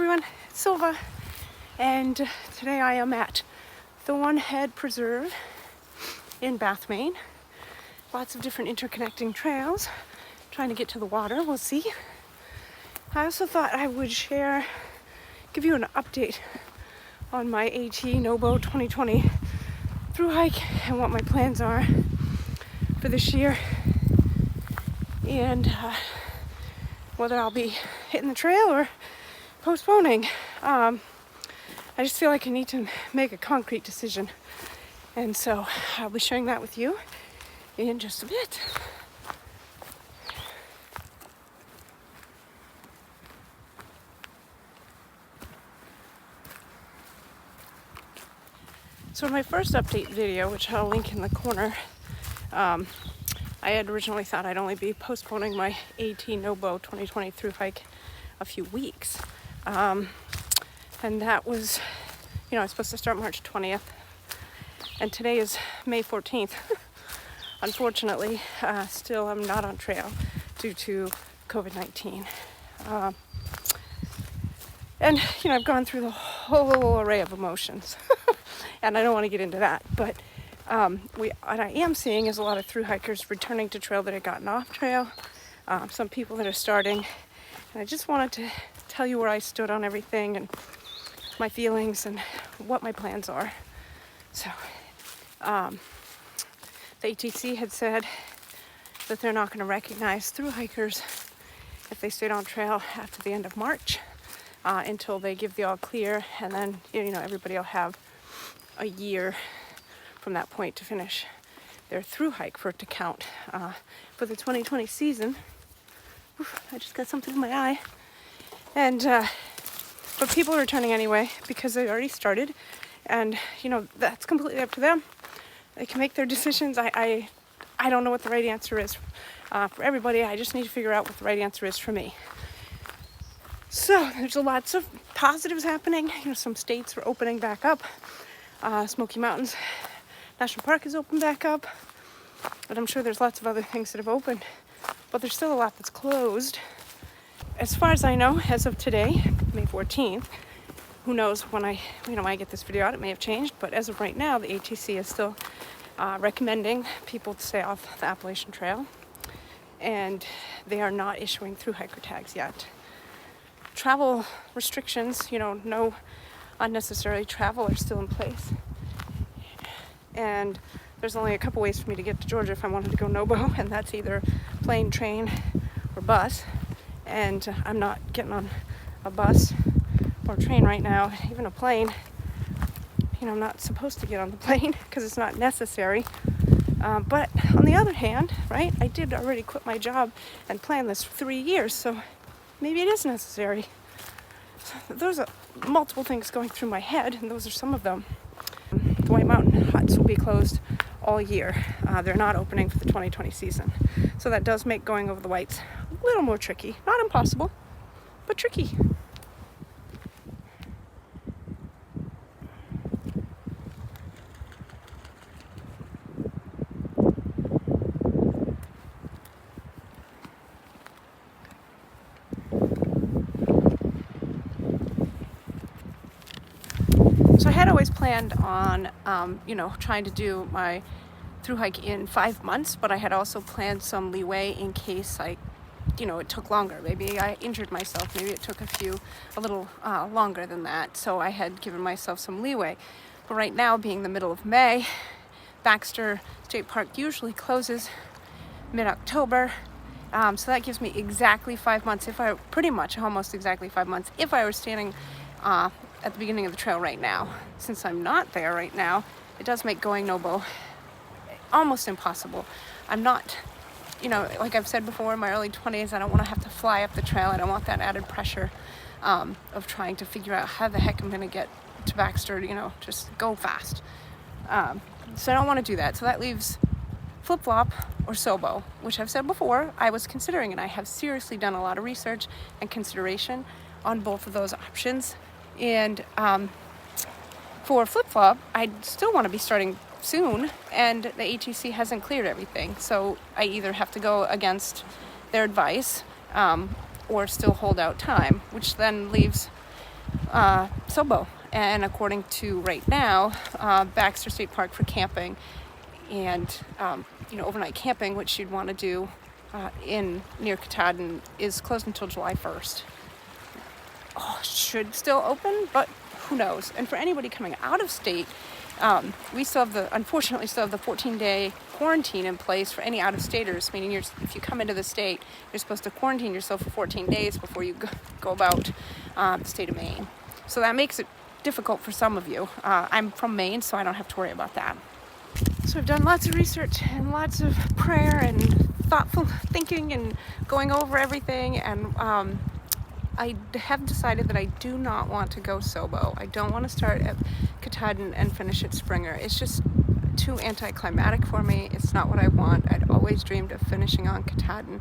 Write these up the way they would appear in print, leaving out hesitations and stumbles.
everyone, it's Silva, and today I am at Thornhead Preserve in Bath, Maine. Lots of different interconnecting trails, trying to get to the water, we'll see. I also thought I would give you an update on my AT NOBO 2020 through hike and what my plans are for this year, and whether I'll be hitting the trail or postponing. I just feel like I need to make a concrete decision, and so I'll be sharing that with you in just a bit. So in my first update video, which I'll link in the corner, I had originally thought I'd only be postponing my AT NOBO 2020 through hike a few weeks. And that was, I was supposed to start March 20th, and today is May 14th. Unfortunately, still I'm not on trail due to COVID-19. And, I've gone through the whole array of emotions, and I don't want to get into that, but what I am seeing is a lot of thru-hikers returning to trail that had gotten off trail, some people that are starting, and I just wanted to tell you where I stood on everything and my feelings and what my plans are. So, the ATC had said that they're not going to recognize thru-hikers if they stayed on trail after the end of March, until they give the all clear, and then, everybody will have a year from that point to finish their through hike for it to count for the 2020 season. Oof, I just got something in my eye. And but people are returning anyway because they already started, and that's completely up to them. They can make their decisions. I don't know what the right answer is for everybody. I just need to figure out what the right answer is for me. So there's lots of positives happening. Some states are opening back up. Smoky Mountains National Park is open back up, but I'm sure there's lots of other things that have opened, but there's still a lot that's closed. As far as I know, as of today, May 14th, who knows when I get this video out, it may have changed, but as of right now, the ATC is still recommending people to stay off the Appalachian Trail, and they are not issuing thru-hiker tags yet. Travel restrictions, no unnecessary travel are still in place. And there's only a couple ways for me to get to Georgia if I wanted to go NOBO, and that's either plane, train, or bus. And I'm not getting on a bus or train right now, even a plane. I'm not supposed to get on the plane because it's not necessary. But on the other hand, right, I did already quit my job and plan this for 3 years, so maybe it is necessary. So those are multiple things going through my head, and those are some of them. The White Mountain huts will be closed all year. They're not opening for the 2020 season. So that does make going over the Whites a little more tricky. Not impossible, but tricky. So I had always planned on, trying to do my through hike in 5 months, but I had also planned some leeway in case it took longer. Maybe I injured myself. Maybe it took a little longer than that. So I had given myself some leeway. But right now, being the middle of May, Baxter State Park usually closes mid-October. So that gives me exactly 5 months. Almost exactly 5 months, if I were standing at the beginning of the trail right now. Since I'm not there right now, it does make going NOBO almost impossible. I'm not, like I've said before, in my early 20s, I don't want to have to fly up the trail. I don't want that added pressure of trying to figure out how the heck I'm going to get to Baxter, just go fast. So I don't want to do that. So that leaves flip-flop or Sobo, which I've said before I was considering, and I have seriously done a lot of research and consideration on both of those options. And for flip-flop, I still want to be starting soon, and the ATC hasn't cleared everything, so I either have to go against their advice or still hold out time, which then leaves Sobo, and according to right now, Baxter State Park for camping and overnight camping, which you'd want to do in near Katahdin, is closed until July 1st. Should still open, but who knows? And for anybody coming out of state, we unfortunately still have the 14-day quarantine in place for any out-of-staters, meaning if you come into the state, you're supposed to quarantine yourself for 14 days before you go about the state of Maine. So that makes it difficult for some of you. I'm from Maine, so I don't have to worry about that. So I've done lots of research and lots of prayer and thoughtful thinking and going over everything, and I have decided that I do not want to go Sobo. I don't want to start at Katahdin and finish at Springer. It's just too anticlimactic for me. It's not what I want. I'd always dreamed of finishing on Katahdin.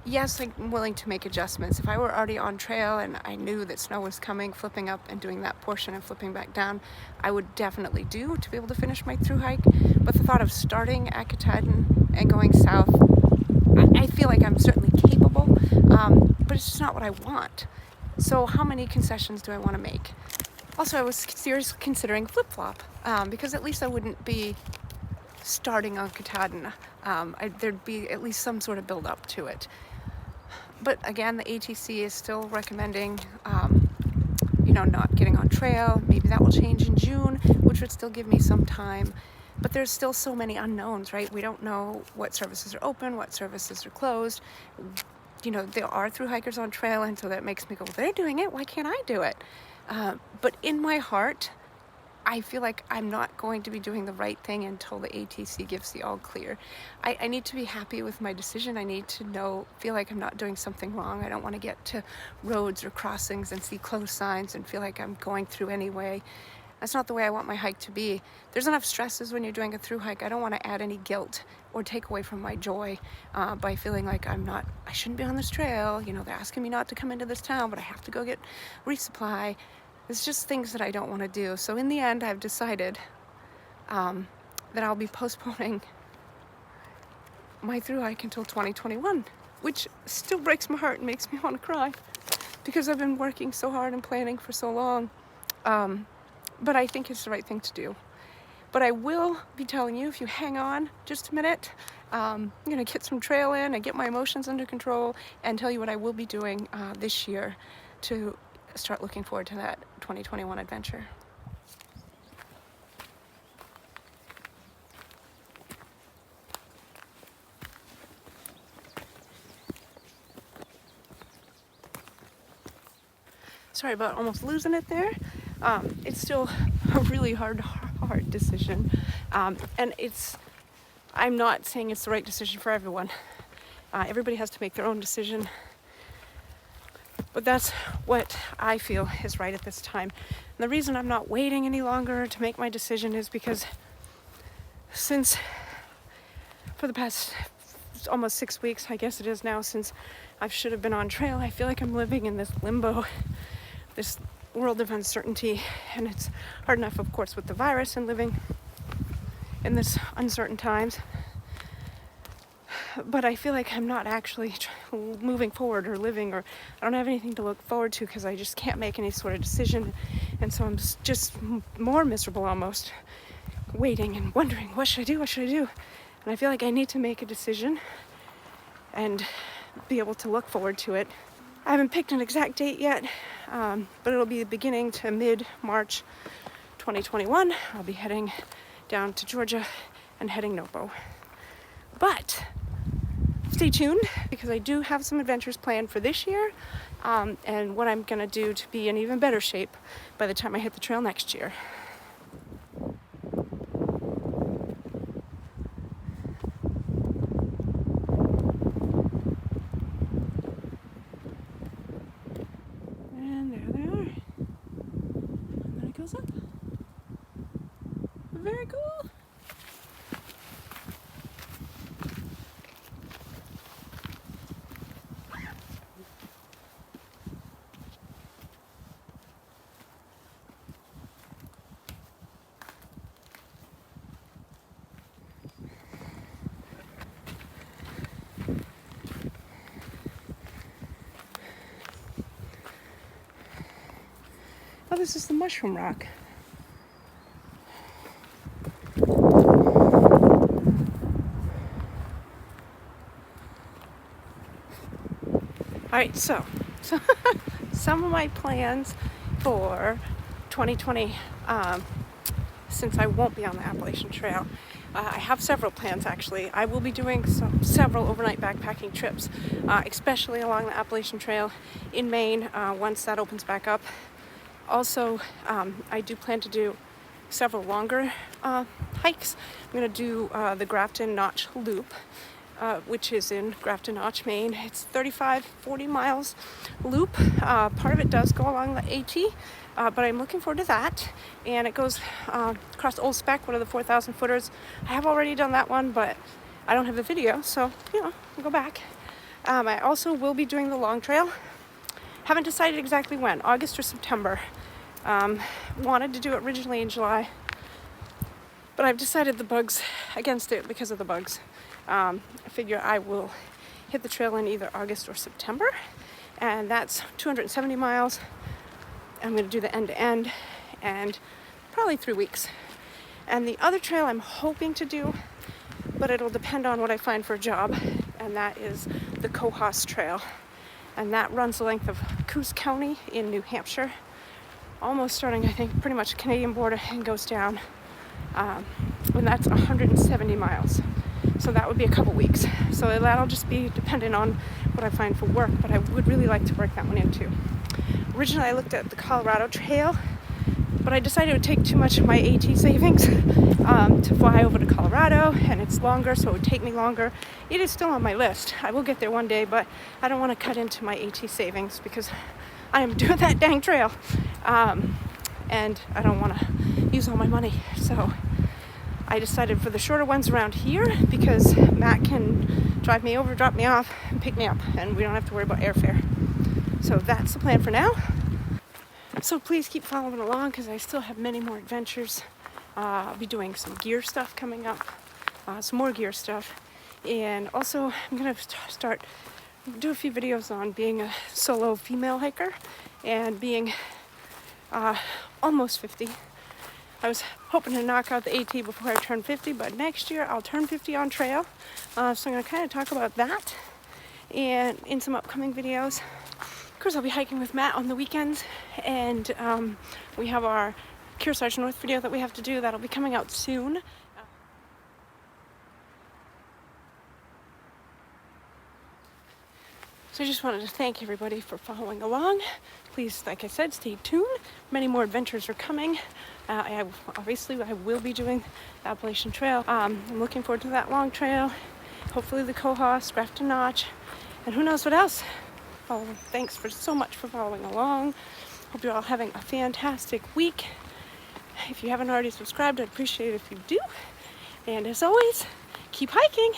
Yes, I'm willing to make adjustments. If I were already on trail and I knew that snow was coming, flipping up and doing that portion and flipping back down, I would definitely do to be able to finish my thru hike. But the thought of starting at Katahdin and going south, I feel like I'm certainly capable, but it's just not what I want. So how many concessions do I want to make? Also, I was seriously considering flip-flop, because at least I wouldn't be starting on Katahdin. There'd be at least some sort of build-up to it. But again, the ATC is still recommending, not getting on trail. Maybe that will change in June, which would still give me some time. But there's still so many unknowns, right? We don't know what services are open, what services are closed. There are thru-hikers on trail, and so that makes me go, well, they're doing it, why can't I do it? But in my heart, I feel like I'm not going to be doing the right thing until the ATC gives the all clear. I need to be happy with my decision. I need to feel like I'm not doing something wrong. I don't want to get to roads or crossings and see closed signs and feel like I'm going through anyway. That's not the way I want my hike to be. There's enough stresses when you're doing a thru hike. I don't want to add any guilt or take away from my joy by feeling like I shouldn't be on this trail. They're asking me not to come into this town, but I have to go get resupply. It's just things that I don't want to do. So in the end, I've decided that I'll be postponing my thru hike until 2021, which still breaks my heart and makes me want to cry because I've been working so hard and planning for so long. But I think it's the right thing to do. But I will be telling you, if you hang on just a minute, I'm going to get some trail in and get my emotions under control and tell you what I will be doing this year to start looking forward to that 2021 adventure. Sorry about almost losing it there. It's still a really hard decision. And I'm not saying it's the right decision for everyone. Everybody has to make their own decision. But that's what I feel is right at this time. And the reason I'm not waiting any longer to make my decision is because for the past almost 6 weeks, I guess it is now, since I should have been on trail, I feel like I'm living in this limbo, this world of uncertainty. And it's hard enough, of course, with the virus and living in this uncertain times. But I feel like I'm not actually moving forward or living, or I don't have anything to look forward to because I just can't make any sort of decision. And so I'm just more miserable almost, waiting and wondering, what should I do? And I feel like I need to make a decision and be able to look forward to it. I haven't picked an exact date yet, but it'll be the beginning to mid-March 2021. I'll be heading down to Georgia and heading Nopo. But stay tuned, because I do have some adventures planned for this year, and what I'm going to do to be in even better shape by the time I hit the trail next year. And there they are. And then it goes up. Very cool. this is the Mushroom Rock. Alright, so some of my plans for 2020, since I won't be on the Appalachian Trail, I have several plans actually. I will be doing several overnight backpacking trips, especially along the Appalachian Trail in Maine once that opens back up. Also, I do plan to do several longer hikes. I'm going to do the Grafton Notch Loop, which is in Grafton Notch, Maine. It's 35-40 miles loop. Part of it does go along the AT, but I'm looking forward to that. And it goes across Old Spec, one of the 4,000 footers. I have already done that one, but I don't have the video, so I'll go back. I also will be doing the long trail. Haven't decided exactly when, August or September. Wanted to do it originally in July, but I've decided against it because of the bugs. I figure I will hit the trail in either August or September, and that's 270 miles. I'm going to do the end to end and probably 3 weeks. And the other trail I'm hoping to do, but it'll depend on what I find for a job, and that is the Cohos Trail. And that runs the length of Coos County in New Hampshire, almost starting, I think, pretty much Canadian border, and goes down. And that's 170 miles. So that would be a couple weeks. So that'll just be dependent on what I find for work, but I would really like to work that one in too. Originally I looked at the Colorado Trail, but I decided it would take too much of my AT savings to fly over to Colorado, and it's longer, so it would take me longer. It is still on my list. I will get there one day, but I don't want to cut into my AT savings because I am doing that dang trail. And I don't want to use all my money. So I decided for the shorter ones around here, because Matt can drive me over, drop me off, and pick me up, and we don't have to worry about airfare. So that's the plan for now. So please keep following along, because I still have many more adventures. I'll be doing some gear stuff coming up, some more gear stuff. And also I'm going to do a few videos on being a solo female hiker and being almost 50. I was hoping to knock out the AT before I turn 50, but next year I'll turn 50 on trail. So I'm going to kind of talk about that and in some upcoming videos. Of course, I'll be hiking with Matt on the weekends, and we have our Kearsarge North video that we have to do. That'll be coming out soon. So I just wanted to thank everybody for following along. Please, like I said, stay tuned. Many more adventures are coming. Obviously, I will be doing the Appalachian Trail. I'm looking forward to that long trail. Hopefully the Cohos, Grafton Notch, and who knows what else. Oh, thanks so much for following along. Hope you're all having a fantastic week. If you haven't already subscribed, I'd appreciate it if you do. And as always, keep hiking.